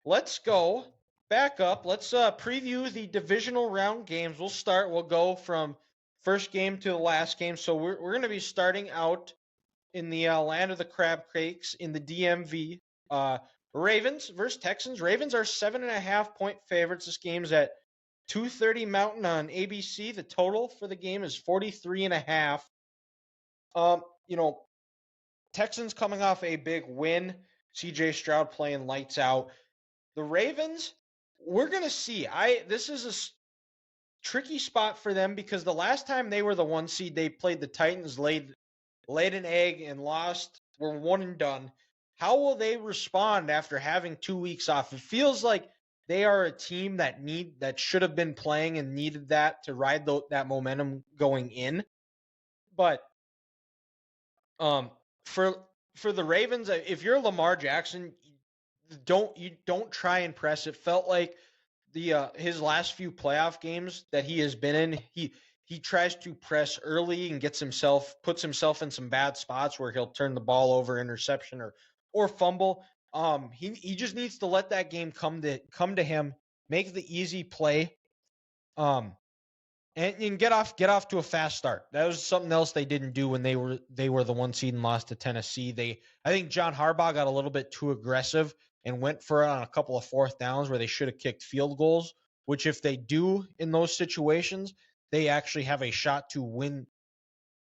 let's go back up. Let's preview the divisional round games. We'll go from first game to the last game. So we're going to be starting out in the land of the crab cakes in the DMV. Ravens versus Texans. Ravens are 7.5-point favorites. This game's at 2:30 Mountain on ABC. The total for the game is 43.5. You know, Texans coming off a big win. CJ Stroud playing lights out. The Ravens, we're gonna see. This is a tricky spot for them because the last time they were the 1 seed, they played the Titans, laid an egg and lost. Were one and done. How will they respond after having 2 weeks off? It feels like they are a team that should have been playing and needed that to ride that momentum going in. But for the Ravens, if you're Lamar Jackson, don't try and press. It felt like his last few playoff games that he has been in, he tries to press early and puts himself in some bad spots where he'll turn the ball over, interception or fumble. He just needs to let that game come to him, make the easy play, and get off to a fast start. That was something else they didn't do when they were the 1 seed and lost to Tennessee. I think John Harbaugh got a little bit too aggressive and went for it on a couple of fourth downs where they should have kicked field goals, which if they do in those situations, they actually have a shot to win,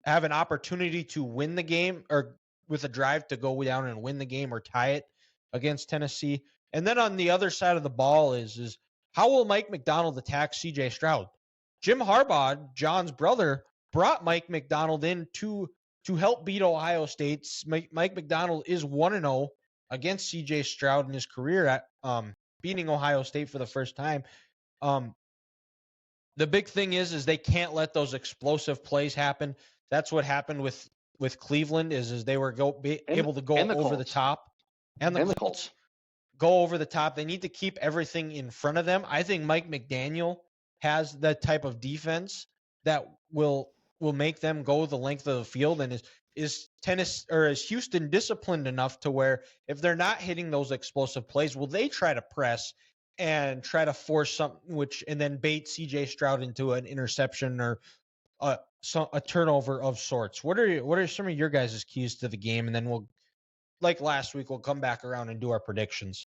have an opportunity to win the game, or with a drive to go down and win the game or tie it against Tennessee. And then on the other side of the ball is how will Mike Macdonald attack CJ Stroud? Jim Harbaugh, John's brother, brought Mike Macdonald in to help beat Ohio State. Mike Macdonald is 1-0 against CJ Stroud in his career at beating Ohio State for the first time. The big thing is they can't let those explosive plays happen. That's what happened with Cleveland is they were able to go over the top. And the Colts go over the top. They need to keep everything in front of them. I think Mike McDaniel has that type of defense that will make them go the length of the field. And is Houston disciplined enough to where if they're not hitting those explosive plays, will they try to press and try to force something and then bait CJ Stroud into an interception or a turnover of sorts? What are some of your guys' keys to the game? And then we'll, like last week, we'll come back around and do our predictions.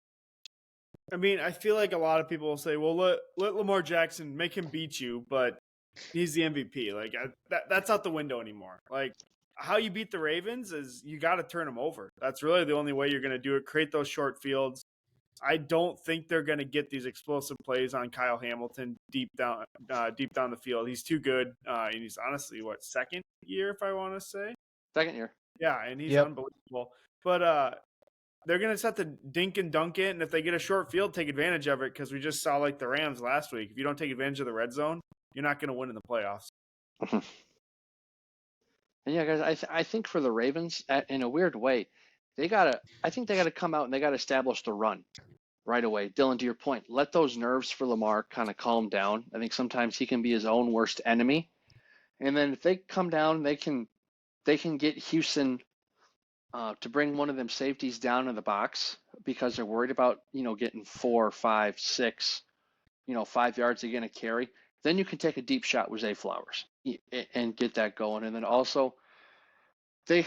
I mean, I feel like a lot of people will say, well, let Lamar Jackson make him beat you, but he's the MVP. Like that's out the window anymore. Like how you beat the Ravens is you got to turn them over. That's really the only way you're going to do it. Create those short fields. I don't think they're going to get these explosive plays on Kyle Hamilton deep down the field. He's too good. And he's honestly, second year, if I want to say? Second year. Yeah, and he's unbelievable. But they're going to just have to dink and dunk it, and if they get a short field, take advantage of it, because we just saw like the Rams last week. If you don't take advantage of the red zone, you're not going to win in the playoffs. And yeah, guys, I think for the Ravens, in a weird way, I think they gotta come out and they gotta establish the run right away. Dylan, to your point, let those nerves for Lamar kind of calm down. I think sometimes he can be his own worst enemy, and then if they come down, they can get Houston to bring one of them safeties down in the box because they're worried about getting 4, 5, 6, 5 yards again a carry. Then you can take a deep shot with Zay Flowers and get that going. And then also, the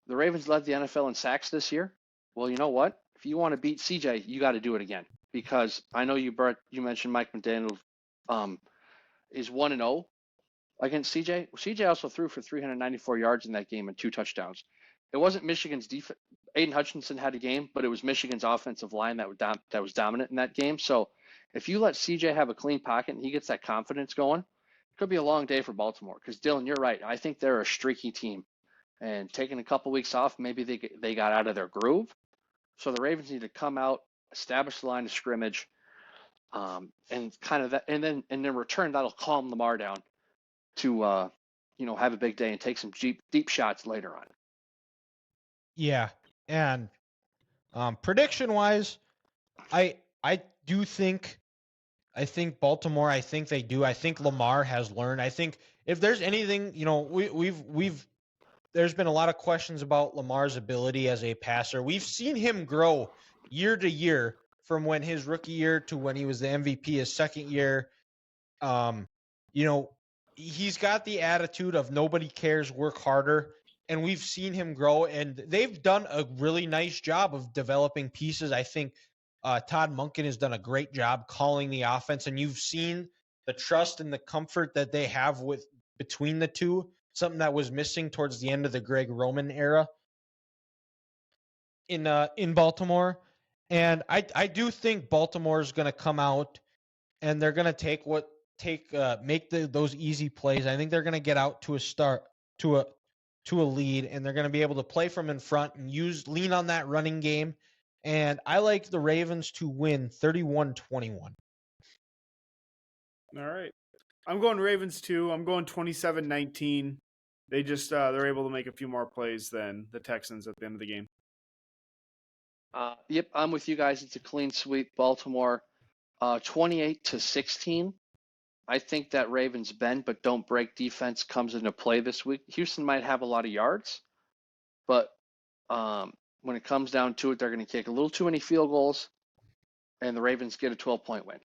Ravens led the NFL in sacks this year. Well, you know what? If you want to beat CJ, you got to do it again, because I know you mentioned Mike McDaniel is 1-0 against CJ. CJ also threw for 394 yards in that game and 2 touchdowns. It wasn't Michigan's defense. Aiden Hutchinson had a game, but it was Michigan's offensive line that was dominant in that game. So if you let CJ have a clean pocket and he gets that confidence going, it could be a long day for Baltimore. Because Dylan, you're right. I think they're a streaky team, and taking a couple weeks off, maybe they got out of their groove. So the Ravens need to come out, establish the line of scrimmage, and kind of that, and then in return that'll calm Lamar down to have a big day and take some deep shots later on. Yeah, and prediction-wise, I think Baltimore. I think they do. I think Lamar has learned. I think if there's anything, there's been a lot of questions about Lamar's ability as a passer. We've seen him grow year to year from when his rookie year to when he was the MVP his second year. You know, he's got the attitude of nobody cares, work harder. And we've seen him grow, and they've done a really nice job of developing pieces. I think Todd Monken has done a great job calling the offense, and you've seen the trust and the comfort that they have with between the two, something that was missing towards the end of the Greg Roman era in Baltimore. And I do think Baltimore is going to come out and they're going to make those easy plays. I think they're going to get out to a lead, and they're going to be able to play from in front and lean on that running game. And I like the Ravens to win 31-21. All right. I'm going Ravens too. I'm going 27-19. They just they're able to make a few more plays than the Texans at the end of the game. Yep, I'm with you guys. It's a clean sweep. Baltimore, 28-16. I think that Ravens bend but don't break defense comes into play this week. Houston might have a lot of yards, but when it comes down to it, they're going to kick a little too many field goals, and the Ravens get a 12-point win.